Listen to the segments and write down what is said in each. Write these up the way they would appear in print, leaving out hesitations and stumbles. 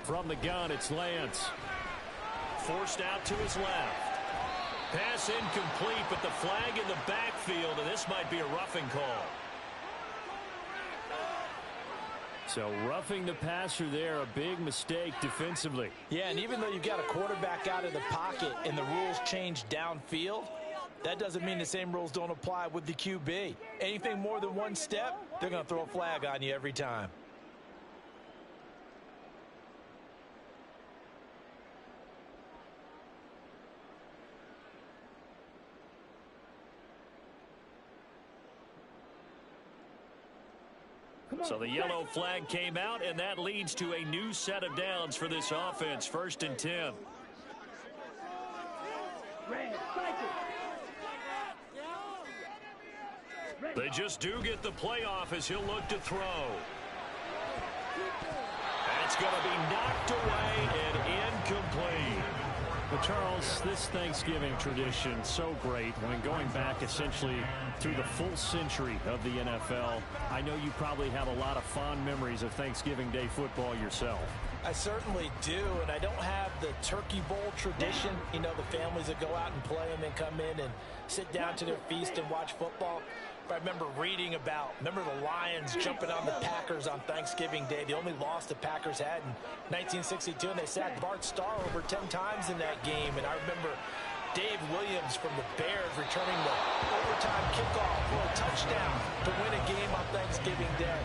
From the gun, it's Lance. Forced out to his left. Pass incomplete, but the flag in the backfield, and this might be a roughing call. So roughing the passer there, a big mistake defensively. Yeah, and even though you've got a quarterback out of the pocket and the rules change downfield, that doesn't mean the same rules don't apply with the QB. Anything more than one step, they're going to throw a flag on you every time. So the yellow flag came out, and that leads to a new set of downs for this offense. 1st and 10. They just do get the playoff as he'll look to throw. That's going to be knocked away and incomplete. But Charles, this Thanksgiving tradition, so great when going back essentially through the full century of the NFL. I know you probably have a lot of fond memories of Thanksgiving Day football yourself. I certainly do, and I don't have the Turkey Bowl tradition. You know, the families that go out and play and then come in and sit down to their feast and watch football. But I remember reading about, the Lions jumping on the Packers on Thanksgiving Day. The only loss the Packers had in 1962, and they sacked Bart Starr over 10 times in that game. And I remember Dave Williams from the Bears returning the overtime kickoff for a touchdown to win a game on Thanksgiving Day.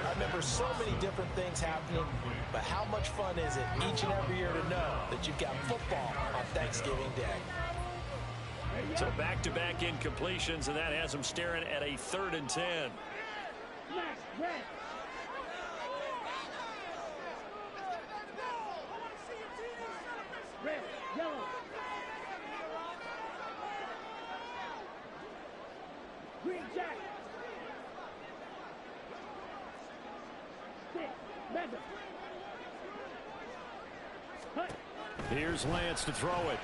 I remember so many different things happening, but how much fun is it each and every year to know that you've got football on Thanksgiving Day? So back-to-back incompletions, and that has them staring at a 3rd and 10. Here's Lance to throw it.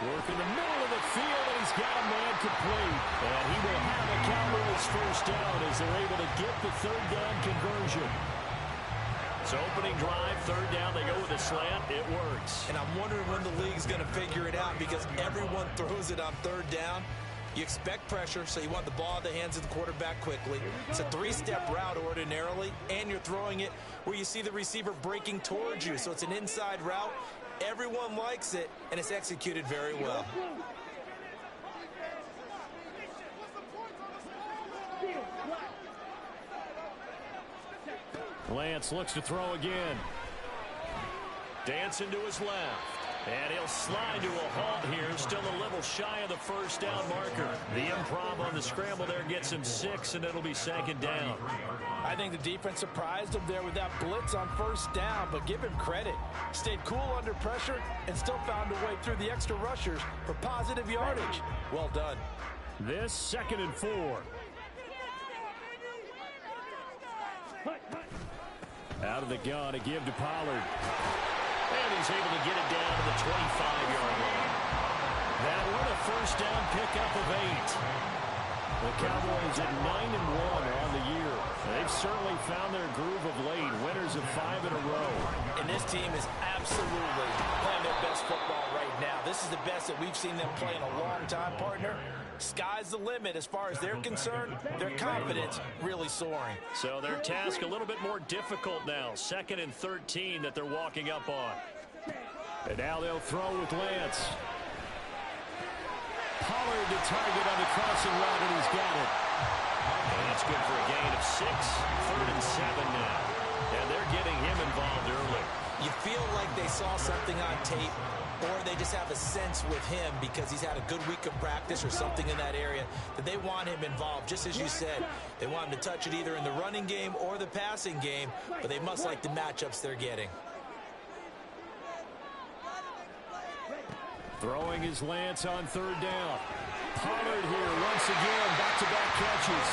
Work in the middle of the field, and he's got a man complete. And he will have a Cowboys 1st down as they're able to get the 3rd down conversion. So opening drive, 3rd down, they go with a slant. It works. And I'm wondering when the league's going to figure it out because everyone throws it on 3rd down. You expect pressure, so you want the ball in the hands of the quarterback quickly. It's a 3-step route ordinarily, and you're throwing it where you see the receiver breaking towards you. So it's an inside route. Everyone likes it, and it's executed very well. Lance looks to throw again. Dancing to his left. And he'll slide to a halt here. Still a little shy of the 1st down marker. The improv on the scramble there gets him 6, and it'll be 2nd down. I think the defense surprised him there with that blitz on 1st down, but give him credit. Stayed cool under pressure and still found a way through the extra rushers for positive yardage. Well done. This 2nd and 4. Out of the gun, a give to Pollard. And he's able to get it down to the 25-yard line. That one a 1st down pickup of 8. The Cowboys at 9-1 on the year. They've certainly found their groove of late. Winners of 5 in a row. And this team is absolutely playing their best football right now. This is the best that we've seen them play in a long time, partner. Sky's the limit as far as they're concerned. Their confidence really soaring. So their task a little bit more difficult now. 2nd and 13 that they're walking up on. And now they'll throw with Lance. Pollard to target on the crossing route, and he's got it. And that's good for a gain of 6. 3rd and 7 now. And they're getting him involved early. You feel like they saw something on tape, or they just have a sense with him because he's had a good week of practice or something in that area that they want him involved. Just as you said, they want him to touch it either in the running game or the passing game, but they must like the matchups they're getting. Throwing his Lance on 3rd down. Pollard here once again, back-to-back catches.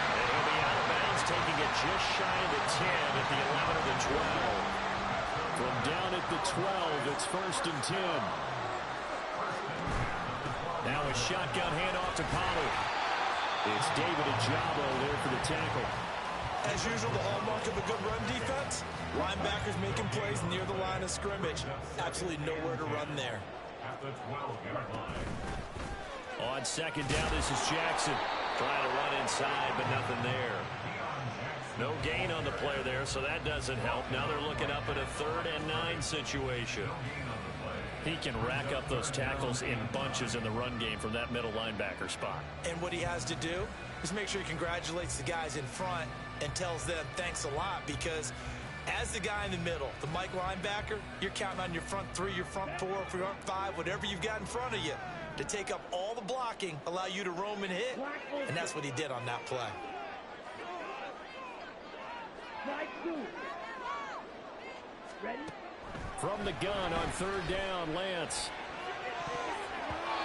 And he'll be out of bounds, taking it just shy of the 10 at the 11 of the 12. From down at the 12, it's 1st and 10. Now a shotgun handoff to Pollard. It's David Ojabo there for the tackle. As usual, the hallmark of a good run defense, linebackers making plays near the line of scrimmage. Absolutely nowhere to run there. At the 12-yard line. On second down, this is Jackson. Trying to run inside, but nothing there. No gain on the play there, so that doesn't help. Now they're looking up at a 3rd and 9 situation. He can rack up those tackles in bunches in the run game from that middle linebacker spot. And what he has to do is make sure he congratulates the guys in front and tells them thanks a lot, because as the guy in the middle, the Mike linebacker, you're counting on your front 3, your front 4, your front 5, whatever you've got in front of you to take up all the blocking, allow you to roam and hit. And that's what he did on that play. From the gun on 3rd down, Lance.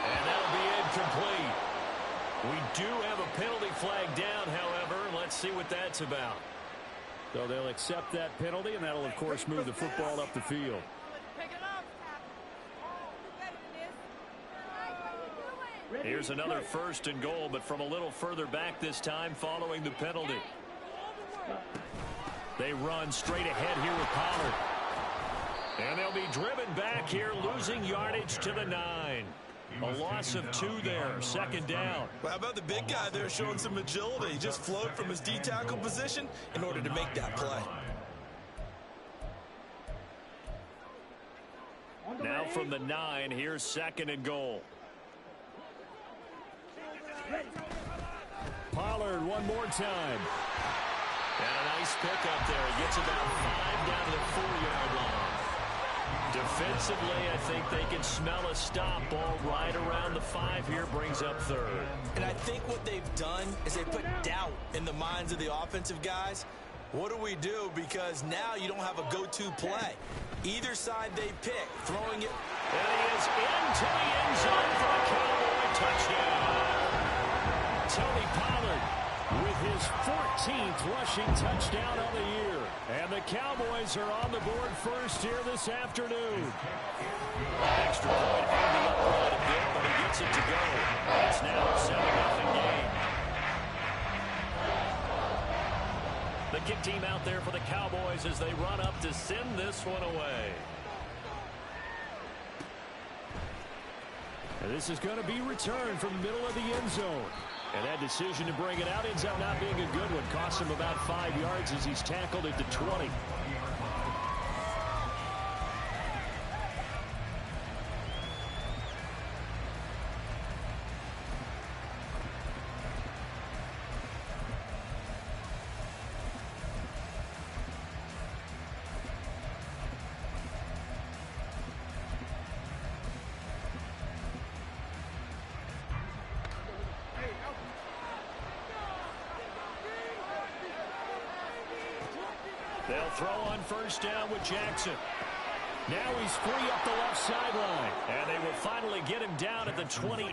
And that'll be incomplete. We do have a penalty flag down, however. Let's see what that's about. So they'll accept that penalty, and that'll, of course, move the football up the field. Here's another 1st and goal, but from a little further back this time following the penalty. They run straight ahead here with Pollard. And they'll be driven back here, losing yardage to the 9. A loss of 2 there, 2nd down. Well, how about the big guy there showing some agility? He just flowed from his D-tackle position in order to make that play. Now from the 9, here's 2nd and goal. Pollard one more time. And a nice pickup there. He gets about 5 down to the 4-yard line. Defensively, I think they can smell a stop. Ball right around the 5 here, brings up 3rd. And I think what they've done is they put doubt in the minds of the offensive guys. What do we do? Because now you don't have a go-to play. Either side they pick, throwing it. And he is into the end zone for a Cowboy touchdown. Tony Pollard with his 14th rushing touchdown of the year. And the Cowboys are on the board first here this afternoon. Extra point handy up quite a bit, but he gets it to go. It's now a 7-0 game. The kick team out there for the Cowboys as they run up to send this one away. And this is going to be returned from the middle of the end zone. And that decision to bring it out ends up not being a good one. Cost him about 5 yards as he's tackled at the 20. They'll throw on 1st down with Jackson. Now he's free up the left sideline. And they will finally get him down at the 28.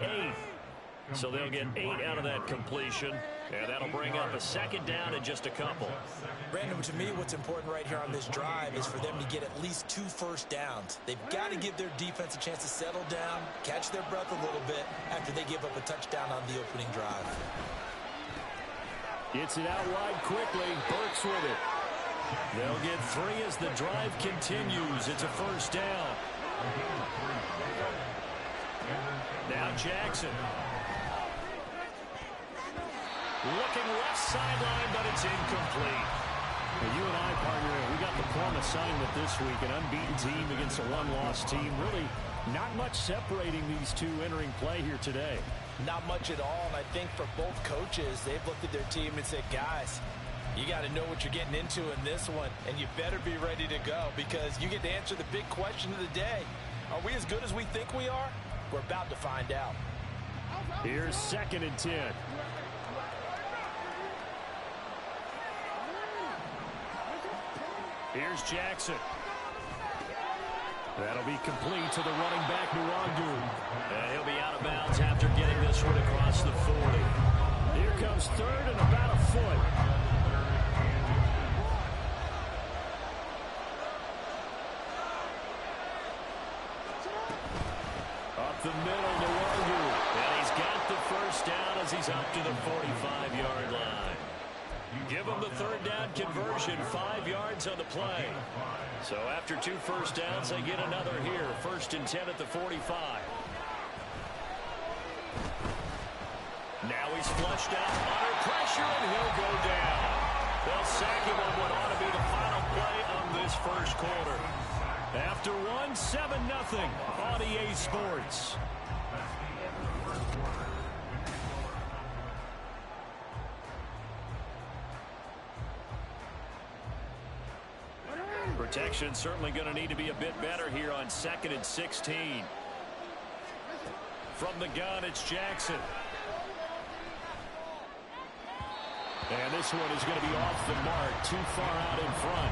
So they'll get 8 out of that completion. And that'll bring up a 2nd down in just a couple. Brandon, to me, what's important right here on this drive is for them to get at least 2 first downs. They've got to give their defense a chance to settle down, catch their breath a little bit after they give up a touchdown on the opening drive. Gets it out wide quickly. Burks with it. They'll get 3 as the drive continues. It's a 1st down. Now Jackson. Looking left sideline, but it's incomplete. Well, you and I, partner, we got the plum assignment this week. An unbeaten team against a one-loss team. Really not much separating these two entering play here today. Not much at all, and I think for both coaches, they've looked at their team and said, guys, you got to know what you're getting into in this one, and you better be ready to go because you get to answer the big question of the day. Are we as good as we think we are? We're about to find out. Here's 2nd and 10. Here's Jackson. That'll be complete to the running back, Nwangwu. And he'll be out of bounds after getting this one across the 40. Here comes 3rd and about a foot. Up the middle, Nwangwu. And he's got the 1st down as he's up to the 45-yard line. Give them the third down conversion, 5 yards on the play. So after 2 first downs, they get another here. 1st and 10 at the 45. Now he's flushed out under pressure, and he'll go down. They'll sack him on what ought to be the final play of this first quarter. After 1, 7-0 on EA Sports. Protection certainly going to need to be a bit better here on 2nd and 16. From the gun, it's Jackson. And this one is going to be off the mark, too far out in front.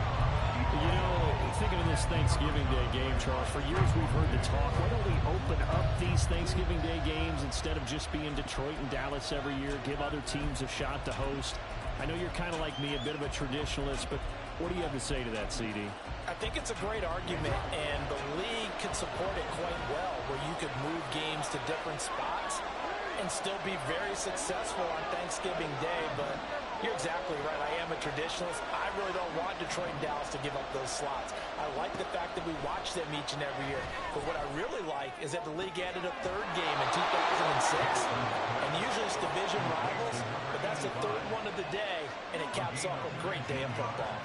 You know, thinking of this Thanksgiving Day game, Charles, for years we've heard the talk, why don't we open up these Thanksgiving Day games instead of just being Detroit and Dallas every year, give other teams a shot to host? I know you're kind of like me, a bit of a traditionalist, but what do you have to say to that, CD? I think it's a great argument, and the league could support it quite well, where you could move games to different spots and still be very successful on Thanksgiving Day. But you're exactly right. I am a traditionalist. I really don't want Detroit and Dallas to give up those slots. I like the fact that we watch them each and every year. But what I really like is that the league added a third game in 2006. And usually it's division rivals, but that's the third one of the day, and it caps off a great day of football.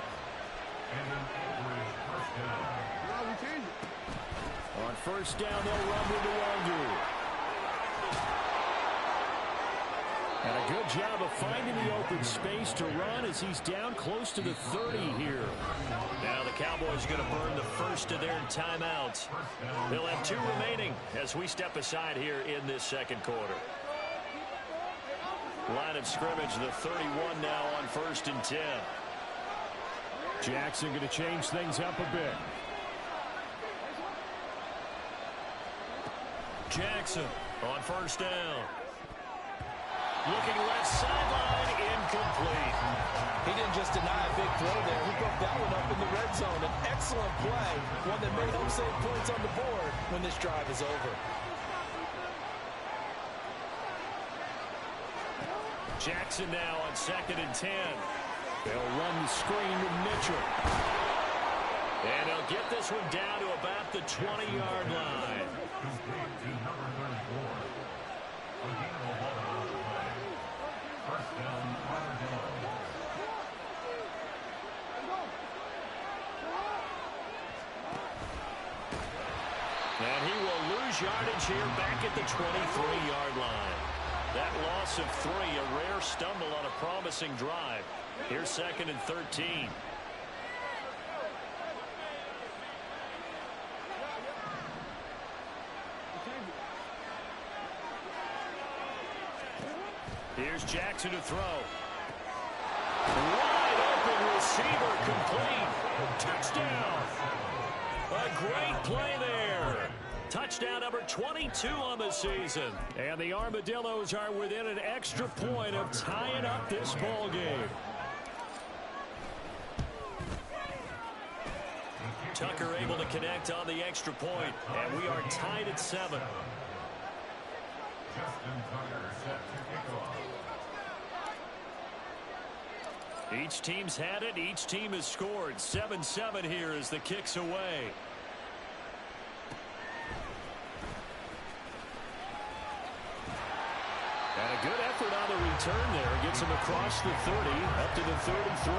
On first down, they'll run with the Wandu. And a good job of finding the open space to run as he's down close to the 30 here. Now the Cowboys going to burn the first of their timeouts. They'll have 2 remaining as we step aside here in this second quarter. Line of scrimmage, the 31 now on 1st and 10. Jackson going to change things up a bit. Jackson on first down. Looking left sideline, incomplete. He didn't just deny a big throw there. He broke that one up in the red zone. An excellent play, one that made him save points on the board when this drive is over. Jackson now on 2nd and 10. They'll run the screen with Mitchell. And they'll get this one down to about the 20-yard line. And he will lose yardage here back at the 23-yard line. That loss of 3, a rare stumble on a promising drive. Here's 2nd and 13. Here's Jackson to throw. Wide open receiver, complete. Touchdown. A great play there. Touchdown number 22 on the season. And the Armadillos are within an extra point of tying up this ball game. Tucker able to connect on the extra point, and we are tied at 7. Each team's had it. Each team has scored. 7-7 here as the kick's away. And a good effort on the return there. Gets him across the 30, up to the 33.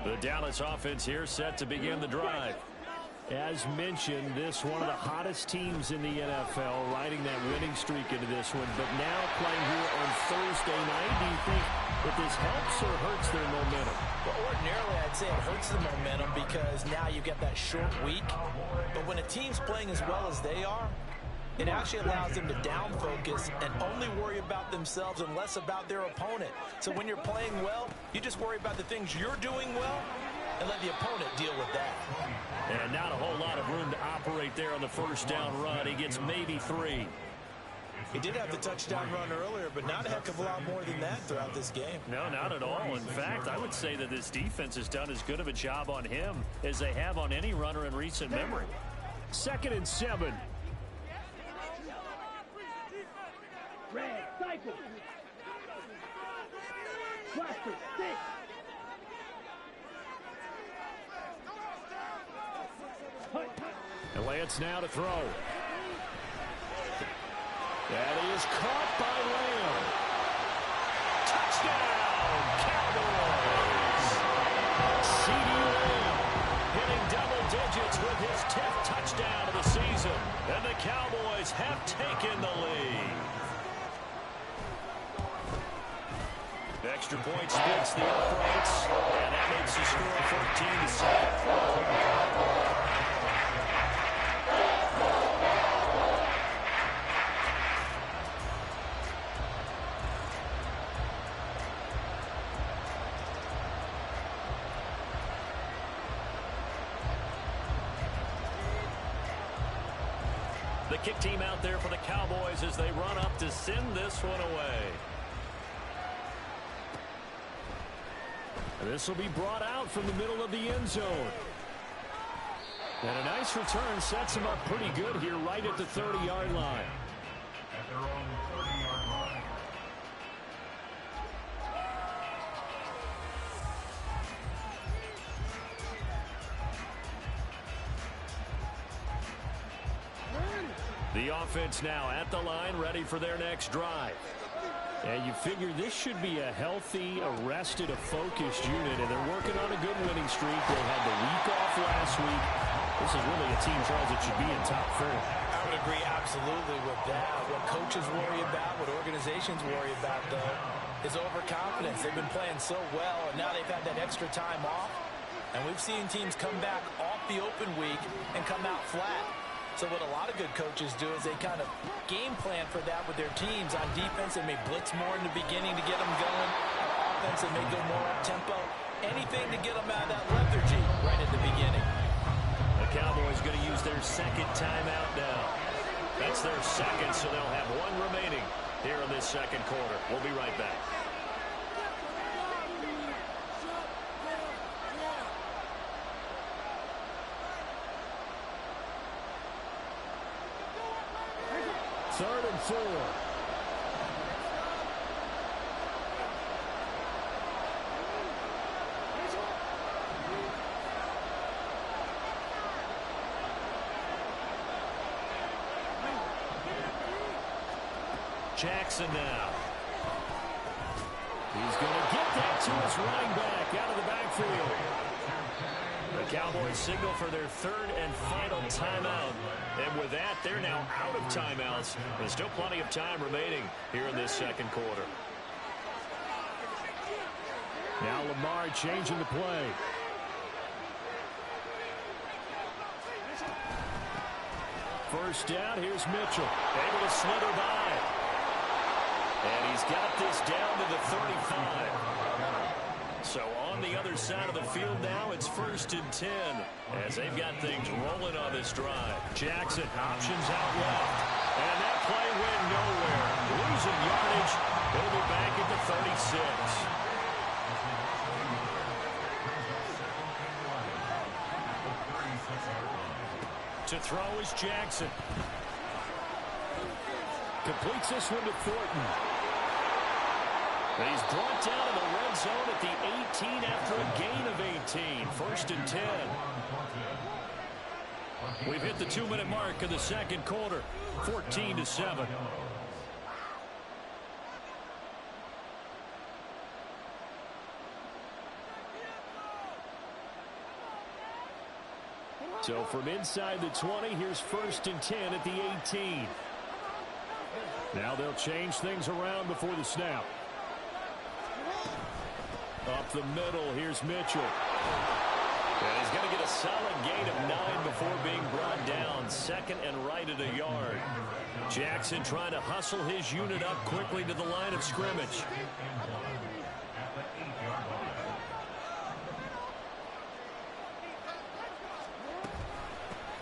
The Dallas offense here set to begin the drive. As mentioned, this one of the hottest teams in the NFL, riding that winning streak into this one, but now playing here on Thursday night. Do you think that this helps or hurts their momentum? Well, ordinarily, I'd say it hurts the momentum because now you get that short week. But when a team's playing as well as they are, it actually allows them to down focus and only worry about themselves and less about their opponent. So when you're playing well, you just worry about the things you're doing well and let the opponent deal with that. And not a whole lot of room to operate there on the first down run. He gets maybe 3. He did have the touchdown run earlier, but not a heck of a lot more than that throughout this game. No, not at all. In fact, I would say that this defense has done as good of a job on him as they have on any runner in recent memory. 2nd and 7. Red, cycle. Cluster, 6. And Lance now to throw. That is caught by Lamb. Touchdown, Cowboys! CeeDee Lamb hitting double digits with his 10th touchdown of the season. And the Cowboys have taken the lead. The extra point splits the uprights, and that makes the score 14-7. The kick team out there for the Cowboys as they run up to send this one away. And this will be brought out from the middle of the end zone. And a nice return sets him up pretty good here right at the 30-yard line. At their own 30-yard line. The offense now at the line, ready for their next drive. And you figure this should be a healthy, arrested, a focused unit, and they're working on a good winning streak. They had the week off last week. This is really a team, Charles, that should be in top 4. I would agree absolutely with that. What coaches worry about, what organizations worry about, though, is overconfidence. They've been playing so well, and now they've had that extra time off. And we've seen teams come back off the open week and come out flat. So what a lot of good coaches do is they kind of game plan for that with their teams. On defense, they may blitz more in the beginning to get them going. On offense, they may go more up-tempo. Anything to get them out of that lethargy right at the beginning. The Cowboys going to use their 2nd timeout now. That's their 2nd, so they'll have 1 remaining here in this 2nd quarter. We'll be right back. Third and 4. Jackson now. He's going to get that to his running back out of the backfield. The Cowboys signal for their 3rd and final timeout. And with that, they're now out of timeouts. There's still plenty of time remaining here in this 2nd quarter. Now Lamar changing the play. First down, here's Mitchell. Able to slither by. And he's got this down to the 35. So on the other side of the field now, it's 1st and 10 as they've got things rolling on this drive. Jackson options out left. And that play went nowhere. Losing yardage. It'll be back at the 36. To throw is Jackson. Completes this one to Thornton. He's brought down in the red zone at the 18 after a gain of 18. 1st and 10. We've hit the 2-minute mark of the 2nd quarter. 14-7. So from inside the 20, here's 1st and 10 at the 18. Now they'll change things around before the snap. Up the middle, here's Mitchell. And he's going to get a solid gain of 9 before being brought down. Second and right at a yard. Jackson trying to hustle his unit up quickly to the line of scrimmage.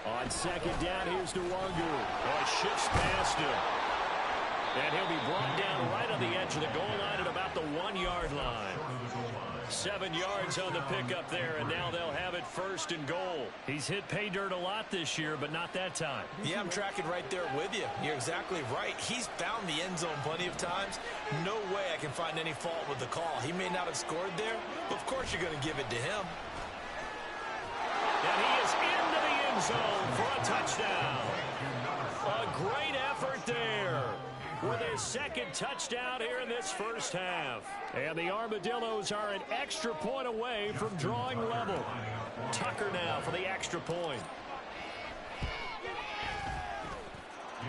On second down, here's Nwangu. Oh, it shifts past him. And he'll be brought down right on the edge of the goal line at about the 1-yard line. 7 yards on the pickup there, and now they'll have it first and goal. He's hit pay dirt a lot this year, but not that time. Yeah, I'm tracking right there with you. You're exactly right. He's found the end zone plenty of times. No way I can find any fault with the call. He may not have scored there, but of course you're going to give it to him. And he is into the end zone for a touchdown. A great effort there with his second touchdown here in this first half. And the Armadillos are an extra point away from drawing level. Tucker now for the extra point.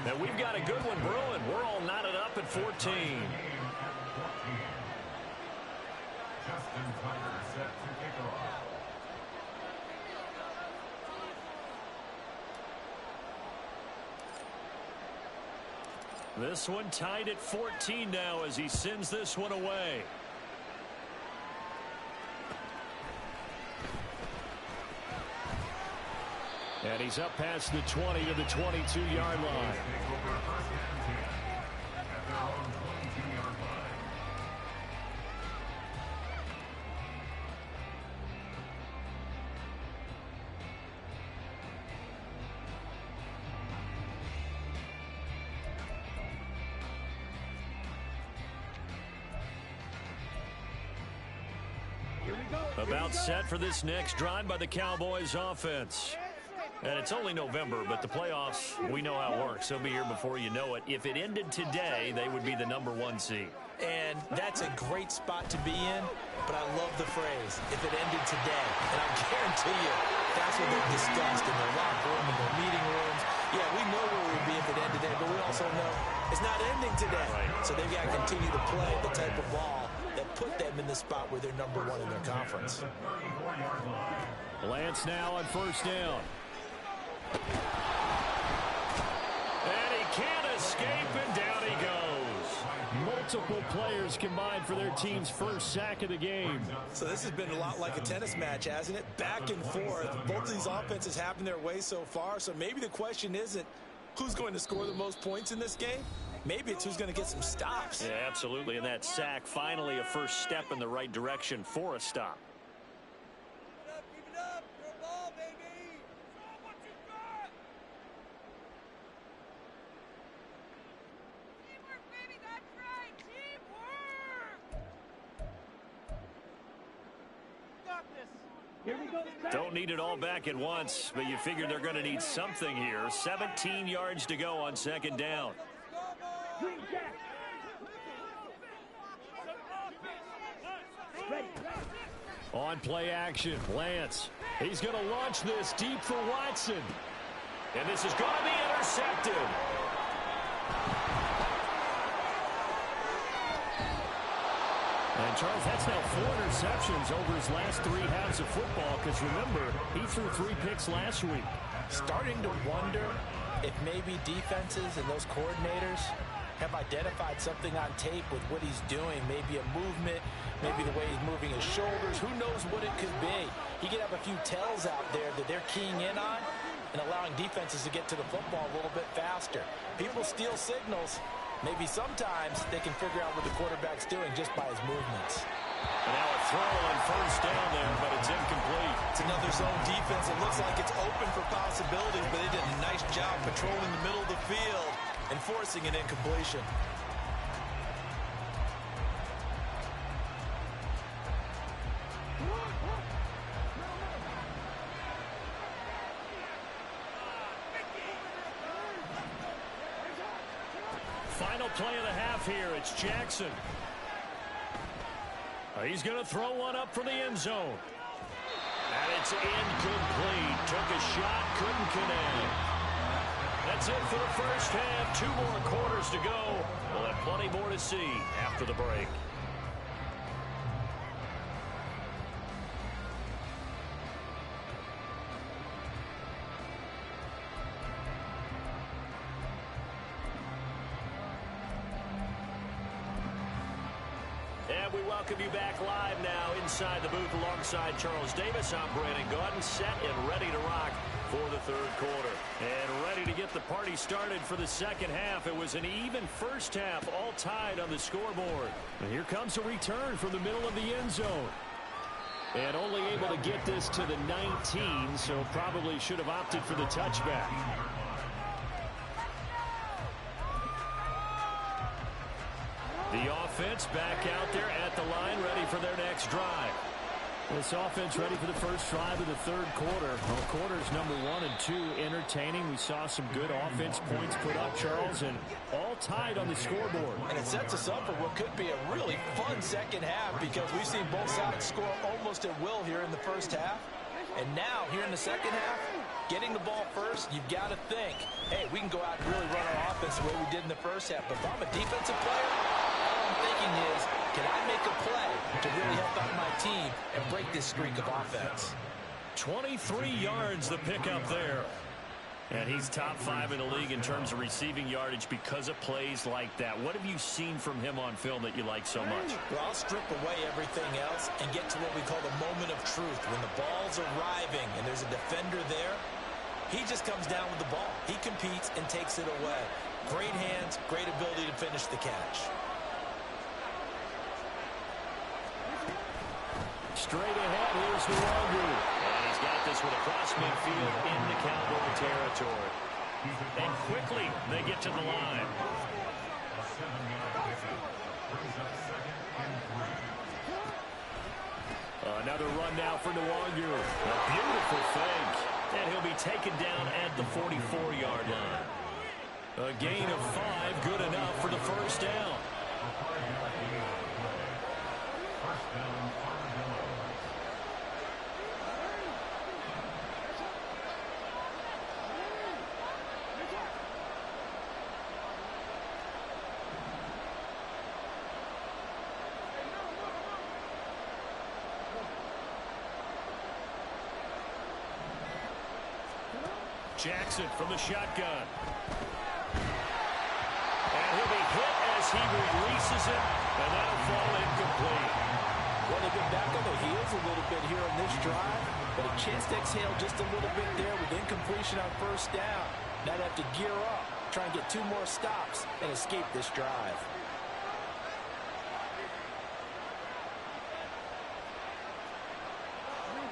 And we've got a good one brewing. We're all knotted up at 14. Justin Tucker set to kick off. This one tied at 14 now as he sends this one away. And he's up past the 20 to the 22-yard line. About set for this next drive by the Cowboys offense. And it's only November, but the playoffs, we know how it works. They'll be here before you know it. If it ended today, they would be the number 1 seed. And that's a great spot to be in, but I love the phrase, if it ended today. And I guarantee you, that's what they've discussed in their locker room, in their meeting rooms. Yeah, we know where we'd be if it ended today, but we also know it's not ending today. Right. So they've got to continue to play the type of ball that put them in the spot where they're number 1 in their conference. Lance now on first down. And he can't escape, and down he goes. Multiple players combined for their team's first sack of the game. So this has been a lot like a tennis match, hasn't it? Back and forth. Both of these offenses having their way so far. So maybe the question isn't who's going to score the most points in this game. Maybe it's who's going to get some stops. Yeah, absolutely. And that sack, finally a first step in the right direction for a stop. Keep it up. Your ball, baby. Show what you got. Teamwork, baby. That's right. Teamwork. Got this. Here we go. Don't need it all back at once, but you figure they're going to need something here. 17 yards to go on second down. Green Jack. Ready. On play action, Lance. He's going to launch this deep for Watson. And this is going to be intercepted. And Charles, that's now 4 interceptions over his last 3 halves of football, because remember, he threw 3 picks last week. Starting to wonder if maybe defenses and those coordinators have identified something on tape with what he's doing. Maybe a movement, maybe the way he's moving his shoulders. Who knows what it could be? He could have a few tells out there that they're keying in on and allowing defenses to get to the football a little bit faster. People steal signals. Maybe sometimes they can figure out what the quarterback's doing just by his movements. And now a throw on first down there, but it's incomplete. It's another zone defense. It looks like it's open for possibilities, but they did a nice job patrolling the middle of the field and forcing an incompletion. Final play of the half here. It's Jackson. He's going to throw one up for the end zone. And it's incomplete. Took a shot, couldn't connect. That's it for the first half. 2 more quarters to go. We'll have plenty more to see after the break. And we welcome you back live now inside the booth alongside Charles Davis. I'm Brandon Gaudin, set and ready to rock for the third quarter. And ready to get the party started for the second half. It was an even first half, all tied on the scoreboard. And here comes a return from the middle of the end zone. And only able to get this to the 19, so probably should have opted for the touchback. The offense back out there at the line, ready for their next drive. This offense ready for the first drive of the third quarter. Well, quarters number 1 and 2 entertaining. We saw some good offense points put up, Charles, and all tied on the scoreboard. And it sets us up for what could be a really fun second half because we've seen both sides score almost at will here in the first half. And now, here in the second half, getting the ball first, you've got to think, hey, we can go out and really run our offense the way we did in the first half. But if I'm a defensive player, all I'm thinking is, can I make a play to really help out my team and break this streak of offense? 23 yards the pickup there. And he's top 5 in the league in terms of receiving yardage because of plays like that. What have you seen from him on film that you like so much? Well, I'll strip away everything else and get to what we call the moment of truth. When the ball's arriving and there's a defender there, he just comes down with the ball. He competes and takes it away. Great hands, great ability to finish the catch. Straight ahead, here's Nwogu. And he's got this one across midfield into Cowboy territory. And quickly, they get to the line. A 7-yard pickup brings up second and 3. Another run now for Nwogu. A beautiful fake. And he'll be taken down at the 44-yard line. A gain of 5, good enough for the first down. First down, Armadillo. Jackson from the shotgun. And he'll be hit as he releases it, and that'll fall incomplete. Well, they've been back on their heels a little bit here on this drive, but a chance to exhale just a little bit there with incompletion on first down. Now they have to gear up, try and get 2 more stops, and escape this drive.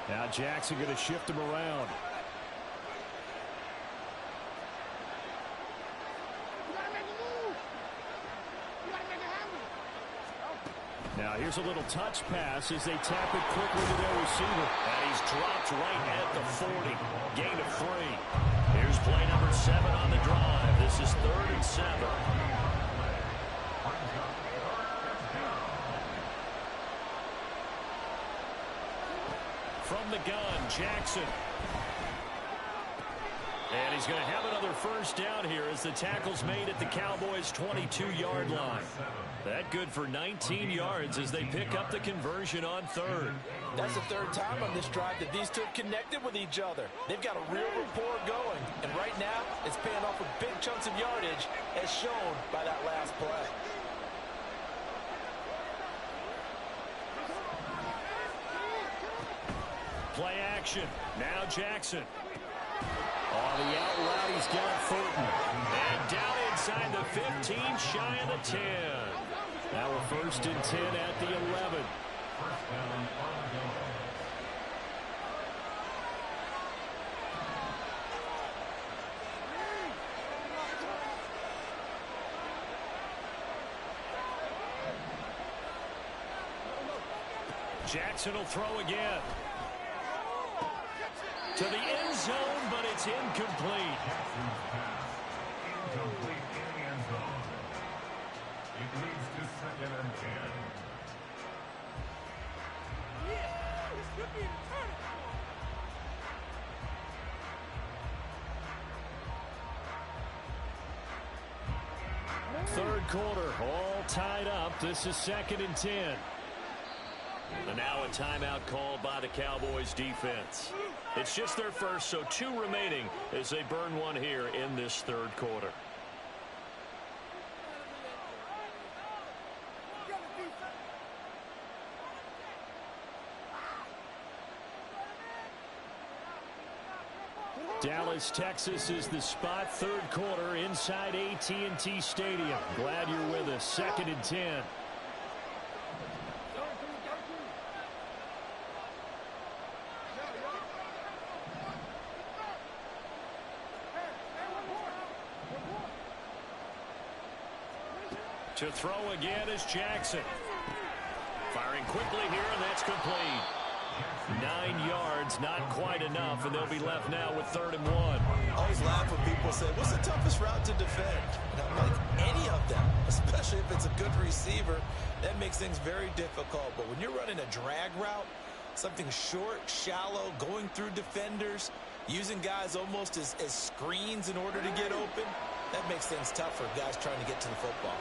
Now Jackson going to shift him around. Now here's a little touch pass as they tap it quickly to their receiver. And he's dropped right at the 40. Gain of 3. Here's play number 7 on the drive. This is 3rd and 7. From the gun, Jackson. And he's going to have another first down here as the tackle's made at the Cowboys' 22-yard line. That good for 19 yards as they pick up the conversion on 3rd. That's the 3rd time on this drive that these two have connected with each other. They've got a real rapport going. And right now, it's paying off with big chunks of yardage as shown by that last play. Play action. Now Jackson. On the out route, he's got Thornton. And down inside the 15, shy of the 10. Now a 1st and 10 at the 11. First down, Armadillo. Jackson will throw again. To the end zone, but it's incomplete. Jackson's pass. Incomplete in the end zone. It leads to 2nd and 10. This could be a turn. Third quarter, all tied up. This is 2nd and 10. And now a timeout called by the Cowboys defense. It's just their first, so 2 remaining as they burn one here in this 3rd quarter. Dallas, Texas is the spot. Third quarter inside AT&T Stadium. Glad you're with us. 2nd and 10. To throw again is Jackson. Firing quickly here, and that's complete. 9 yards, not quite enough, and they'll be left now with 3rd and 1. I always laugh when people say, what's the toughest route to defend? And I'm like, any of them, especially if it's a good receiver. That makes things very difficult. But when you're running a drag route, something short, shallow, going through defenders, using guys almost as screens in order to get open, that makes things tough for guys trying to get to the football.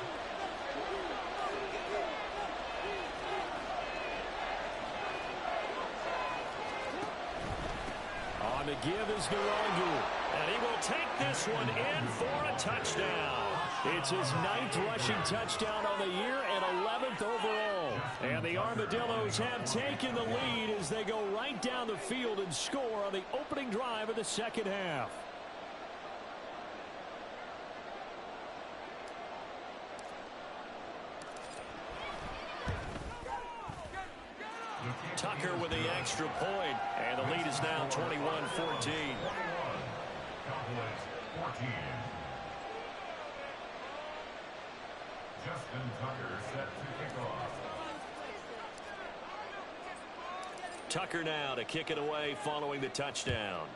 On the give is Nwangu, and he will take this one in for a touchdown. It's his 9th rushing touchdown on the year and 11th overall. And the Armadillos have taken the lead as they go right down the field and score on the opening drive of the second half. Tucker with the extra point, and the lead is now 21-14. Cowboys 14. Justin Tucker set to kick off. Tucker now to kick it away following the touchdown.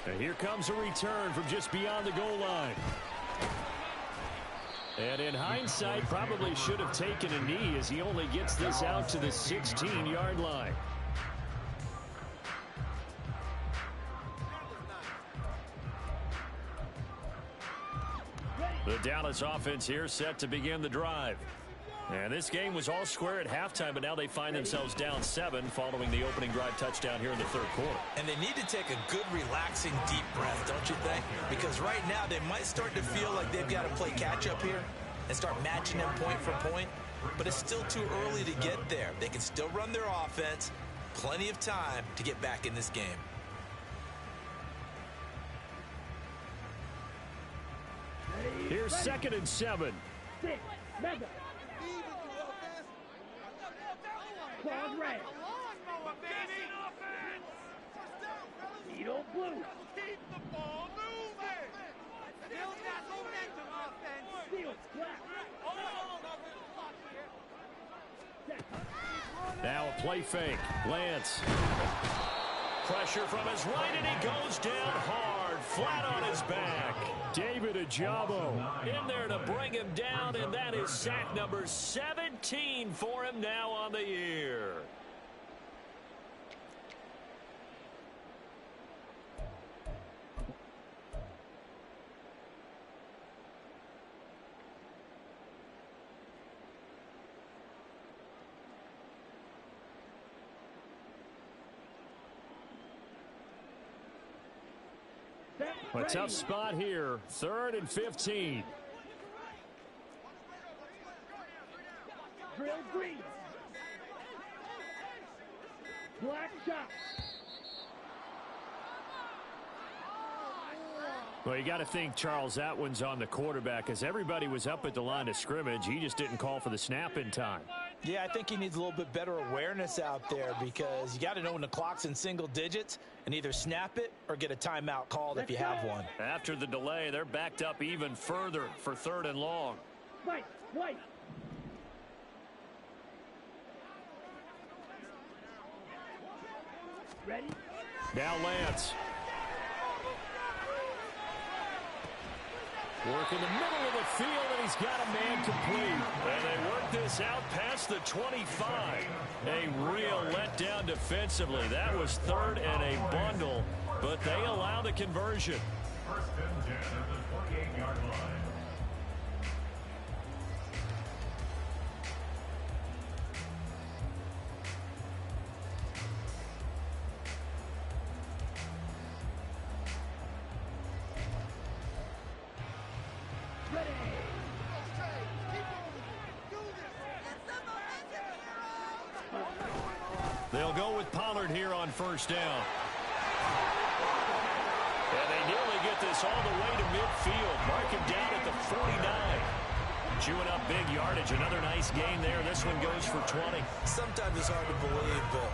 And here comes a return from just beyond the goal line. And in hindsight, probably should have taken a knee as he only gets this out to the 16-yard line. The Dallas offense here set to begin the drive. And this game was all square at halftime, but now they find themselves down 7 following the opening drive touchdown here in the 3rd quarter. And they need to take a good, relaxing, deep breath, don't you think? Because right now they might start to feel like they've got to play catch-up here and start matching them point for point. But it's still too early to get there. They can still run their offense. Plenty of time to get back in this game. Here's 2nd and 7. Claude Ray. Edo Blue. Keep the ball moving. Build that momentum, offense. Steals flat. Now a play fake. Lance. Pressure from his right, and he goes down hard, flat on his back. David Ojabo in there to bring him down, and that is sack number 17 for him now on the year. A tough spot here. 3rd and 15. Drill green. Black shot. Well, you got to think, Charles, that one's on the quarterback as everybody was up at the line of scrimmage. He just didn't call for the snap in time. Yeah, I think he needs a little bit better awareness out there because you got to know when the clock's in single digits and either snap it or get a timeout called if you have one. After the delay, they're backed up even further for 3rd and long. White. Ready? Now Lance. Work in the middle of the field, and he's got a man complete. And they work this out past the 25. A real letdown defensively. That was 3rd and a bundle, but they allow the conversion. 1st and 10 at the 28-yard line. They'll go with Pollard here on first down. And they nearly get this all the way to midfield. Mark him down at the 49. Chewing up big yardage. Another nice gain there. This one goes for 20. Sometimes it's hard to believe, but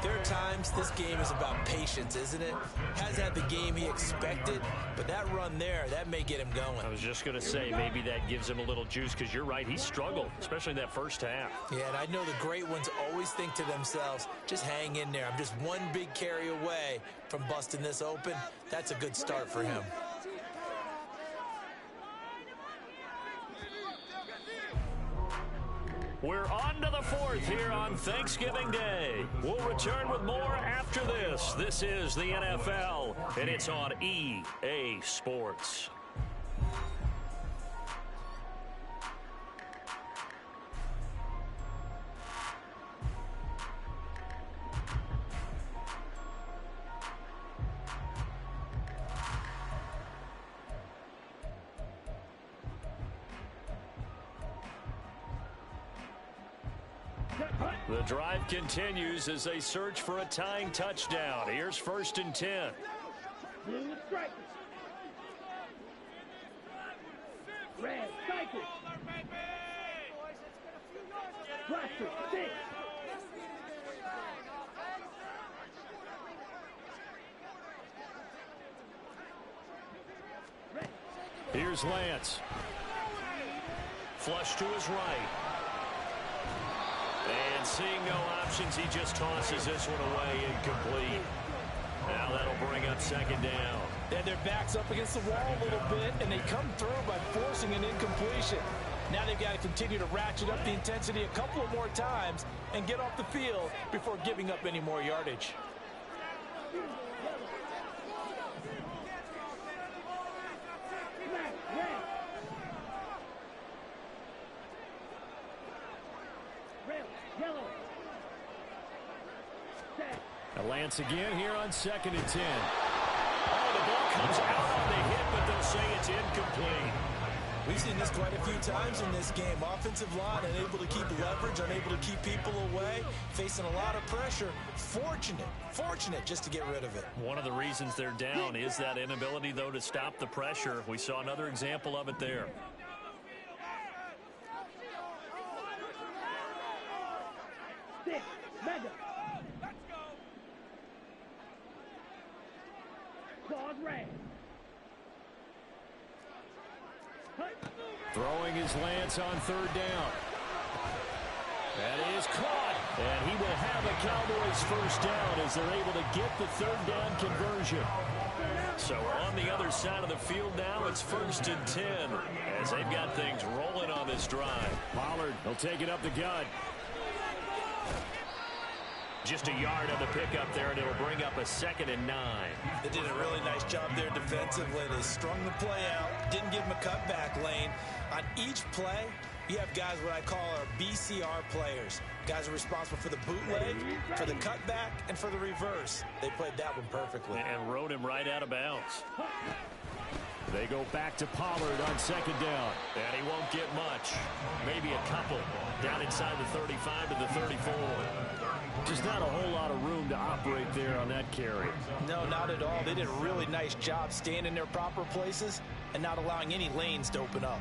there are times this game is about patience, isn't it? Has had the game he expected, but that run there, that may get him going. I was just going to say, maybe that gives him a little juice, because you're right, he struggled, especially in that first half. Yeah, and I know the great ones always think to themselves, just hang in there. I'm just one big carry away from busting this open. That's a good start for him. We're on to the fourth here on Thanksgiving Day. We'll return with more after this. This is the NFL, and it's on EA Sports. The drive continues as they search for a tying touchdown. Here's 1st and 10. Blue with strikers. Red, cycle. Blaster, 6. Here's Lance. Flush to his right. And seeing no options, he just tosses this one away, incomplete. Now that'll bring up 2nd down. And their back's up against the wall a little bit, and they come through by forcing an incompletion. Now they've got to continue to ratchet up the intensity a couple of more times and get off the field before giving up any more yardage. Lance again here on 2nd and 10. Oh, the ball comes out on the hit, but they'll say it's incomplete. We've seen this quite a few times in this game. Offensive line unable to keep leverage, unable to keep people away, facing a lot of pressure. Fortunate just to get rid of it. One of the reasons they're down is that inability, though, to stop the pressure. We saw another example of it there. Mega. Claude Ray. Throwing his Lance on 3rd down. That is caught. And he will have a Cowboys 1st down as they're able to get the 3rd down conversion. So on the other side of the field now, it's 1st and 10 as they've got things rolling on this drive. Pollard, he'll take it up the gut. Just a yard on the pickup there, and it'll bring up a 2nd and 9. They did a really nice job there defensively. They strung the play out, didn't give him a cutback lane. On each play, you have guys what I call our BCR players. Guys are responsible for the bootleg, for the cutback, and for the reverse. They played that one perfectly. And rode him right out of bounds. They go back to Pollard on 2nd down. And he won't get much. Maybe a couple. Down inside the 35 to the 34. Just not a whole lot of room to operate there on that carry. No, not at all. They did a really nice job staying in their proper places and not allowing any lanes to open up.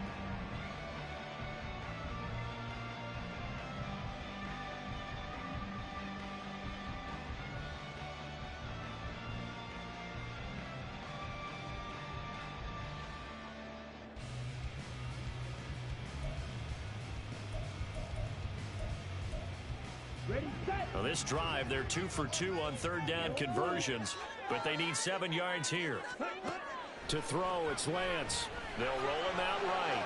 Well, this drive, they're 2 for 2 on 3rd down conversions, but they need 7 yards here. To throw, it's Lance. They'll roll him out right.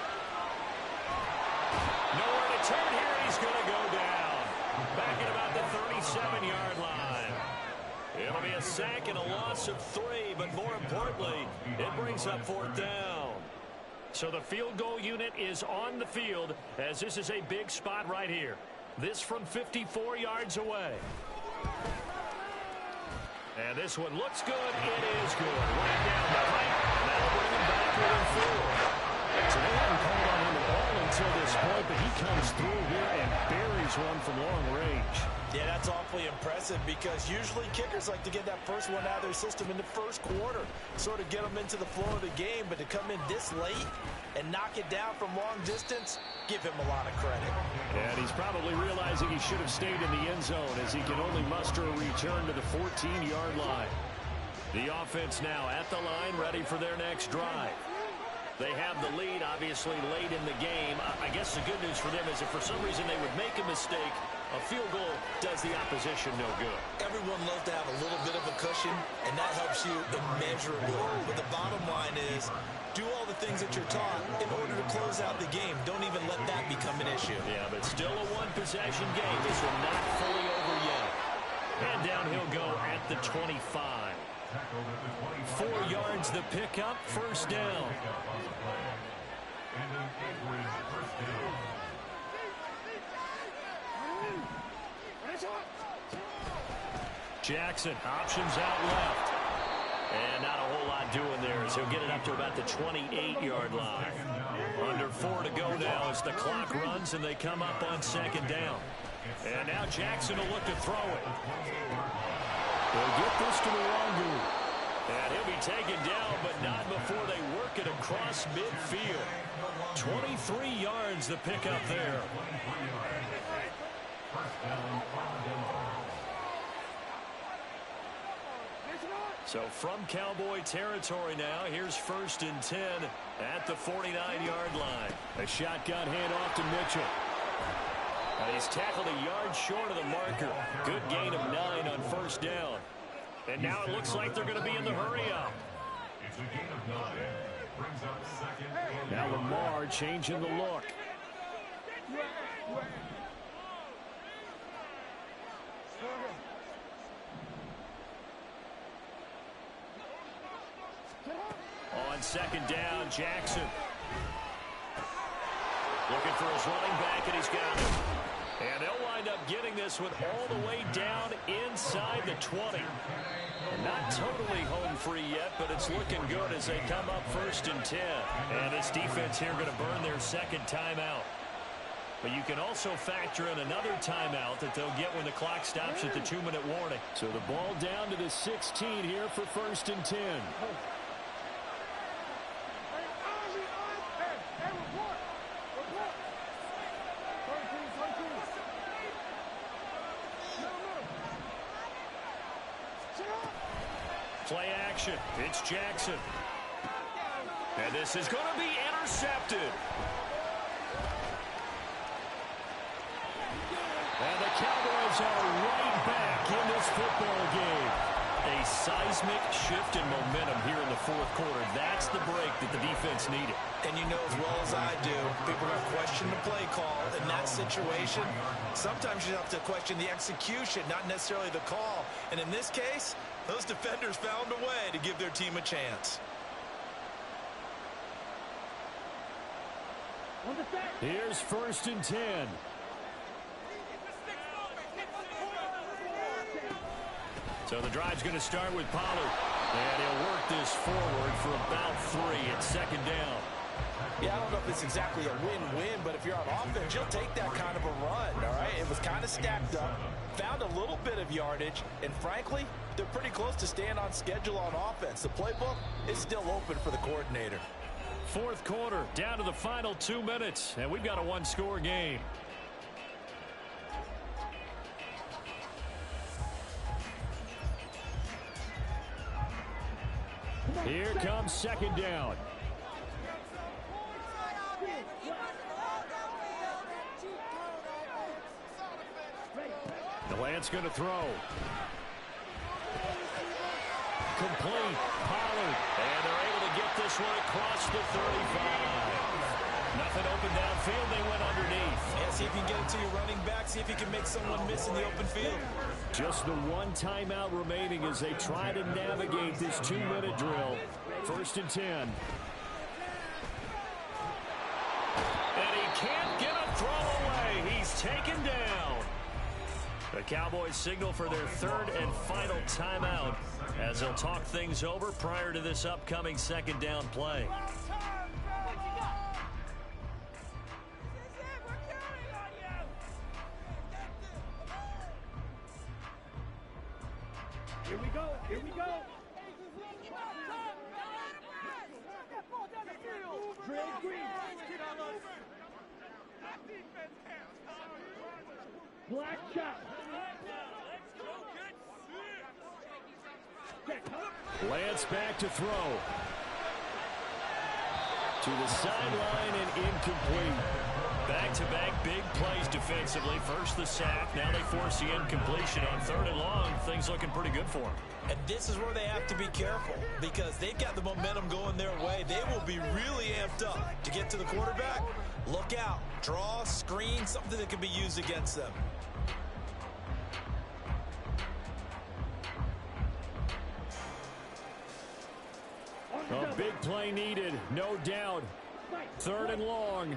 Nowhere to turn here. He's going to go down. Back at about the 37-yard line. It'll be a sack and a loss of 3, but more importantly, it brings up 4th down. So the field goal unit is on the field as this is a big spot right here. This from 54 yards away. And this one looks good. It is good. Right down the pipe. And that'll bring him back within 4. So they haven't called on him at all until this point, but he comes through here and buries one from long range. Yeah, that's awfully impressive because usually kickers like to get that first one out of their system in the first quarter, sort of get them into the flow of the game, but to come in this late and knock it down from long distance, give him a lot of credit. And he's probably realizing he should have stayed in the end zone as he can only muster a return to the 14-yard line. The offense now at the line, ready for their next drive. They have the lead, obviously, late in the game. I guess the good news for them is if for some reason they would make a mistake, a field goal does the opposition no good. Everyone loves to have a little bit of a cushion, and that helps you immeasurably. But the bottom line is, do all the things that you're taught in order to close out the game. Don't even let that become an issue. Yeah, but still a one-possession game. This one not fully over yet. And down he'll go at the 25. 4 yards the pickup, first down. Jackson options out left. And not a whole lot doing there as he'll get it up to about the 28-yard line. Under 4 to go now as the clock runs and they come up on second down. And now Jackson will look to throw it. They'll get this to the wrong group. And he'll be taken down, but not before they work it across midfield. 23 yards the pickup there. So from Cowboy territory now, here's 1st and 10 at the 49-yard line. A shotgun handoff to Mitchell. And he's tackled a yard short of the marker. Good gain of 9 on first down. And now it looks like they're going to be in the hurry-up. It's a gain of 9. Brings up second. Now Lamar changing the look. On second down, Jackson. Looking for his running back, and he's got it. And they'll wind up getting this one all the way down inside the 20. Not totally home free yet, but it's looking good as they come up 1st and 10. And this defense here going to burn their second timeout. But you can also factor in another timeout that they'll get when the clock stops at the 2-minute warning. So the ball down to the 16 here for 1st and 10. Play action. It's Jackson. And this is going to be intercepted. And the Cowboys are right back in this football game. A seismic shift in momentum here in the 4th quarter. That's the break that the defense needed. And you know as well as I do, people are going to question the play call in that situation. Sometimes you have to question the execution, not necessarily the call. And in this case, those defenders found a way to give their team a chance. Here's 1st and 10. So the drive's going to start with Pollard. And he'll work this forward for about 3 at second down. Yeah, I don't know if it's exactly a win-win, but if you're on offense, you'll take that kind of a run, all right? It was kind of stacked up, found a little bit of yardage, and frankly, they're pretty close to staying on schedule on offense. The playbook is still open for the coordinator. 4th quarter, down to the final 2 minutes, and we've got a 1-score game. Here comes second down. DeLance's going to throw. Complete. Pollard. And they're able to get this one across the 35. Nothing open downfield. They went underneath. Yeah, see if you can get it to your running back. See if you can make someone miss in the open field. Just the 1 timeout remaining as they try to navigate this 2-minute drill. 1st and 10. And he can't get a throw away. He's taken down. The Cowboys signal for their 3rd and final timeout as they'll talk things over prior to this upcoming second down play. Here we go. Here we go. Dre Green. Black shot. Lance back to throw. To the sideline and incomplete. Back-to-back big plays defensively. First the sack. Now they force the incompletion on 3rd and long. Things looking pretty good for them. And this is where they have to be careful because they've got the momentum going their way. They will be really amped up to get to the quarterback. Look out. Draw, screen, something that can be used against them. A big play needed, no doubt. 3rd and long.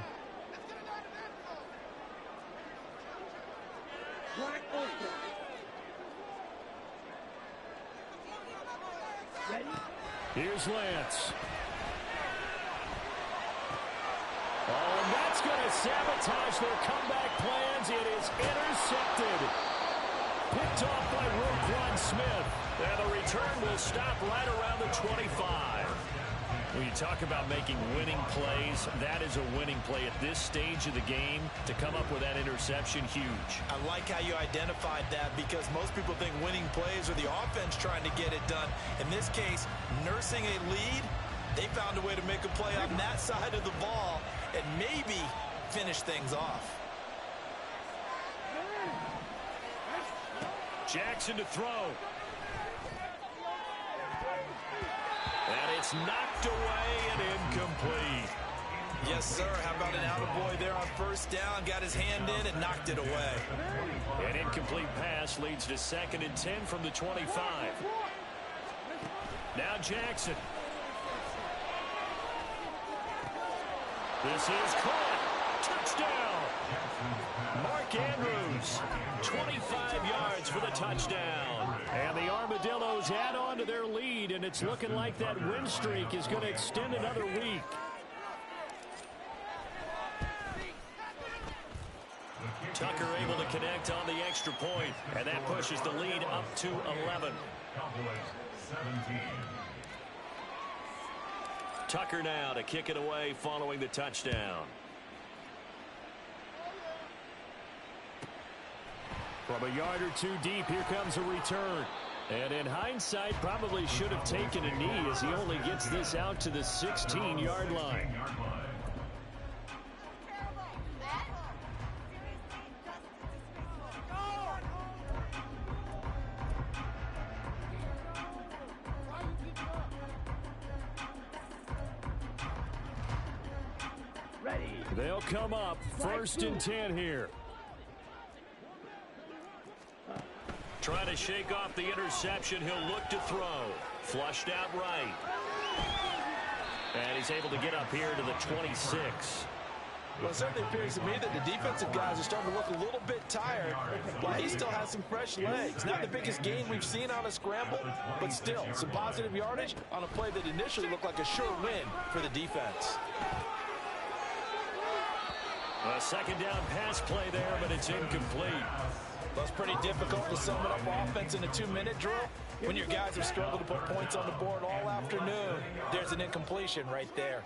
Black open. Ready? Here's Lance. Oh, and that's going to sabotage their comeback plans. It is intercepted. Picked off by Roquan Smith. And the return will stop right around the 25. When you talk about making winning plays, that is a winning play at this stage of the game. To come up with that interception, huge. I like how you identified that because most people think winning plays are the offense trying to get it done. In this case, nursing a lead, they found a way to make a play on that side of the ball and maybe finish things off. Jackson to throw. And it's knocked away and incomplete. Yes, sir. How about an attaboy there on 1st down? Got his hand in and knocked it away. An incomplete pass leads to 2nd and 10 from the 25. Now Jackson. This is caught. Touchdown. Mark Andrews, 25 yards for the touchdown. And the Armadillos add on to their lead, and it's looking like that win streak is going to extend another week. Tucker able to connect on the extra point, and that pushes the lead up to 11. Tucker now to kick it away following the touchdown. From a yard or two deep, here comes a return. And in hindsight, probably should have taken a knee as he only gets this out to the 16-yard line. Ready. They'll come up 1st and 10 here. Trying to shake off the interception. He'll look to throw. Flushed out right. And he's able to get up here to the 26. Well, it certainly appears to me that the defensive guys are starting to look a little bit tired, while he still has some fresh legs. Not the biggest gain we've seen on a scramble, but still some positive yardage on a play that initially looked like a sure win for the defense. A 2nd down pass play there, but it's incomplete. Well, it's pretty difficult to sum it up offense in a 2-minute drill when your guys have struggled to put points on the board all afternoon. There's an incompletion right there.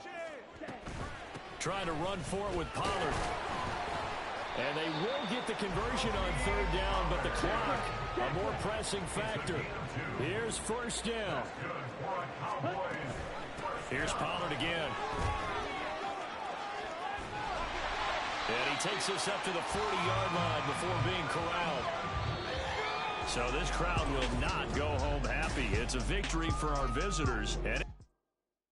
Trying to run for it with Pollard. And they will get the conversion on 3rd down, but the clock, a more pressing factor. Here's 1st down. Here's Pollard again. And he takes us up to the 40-yard line before being corralled. So this crowd will not go home happy. It's a victory for our visitors. And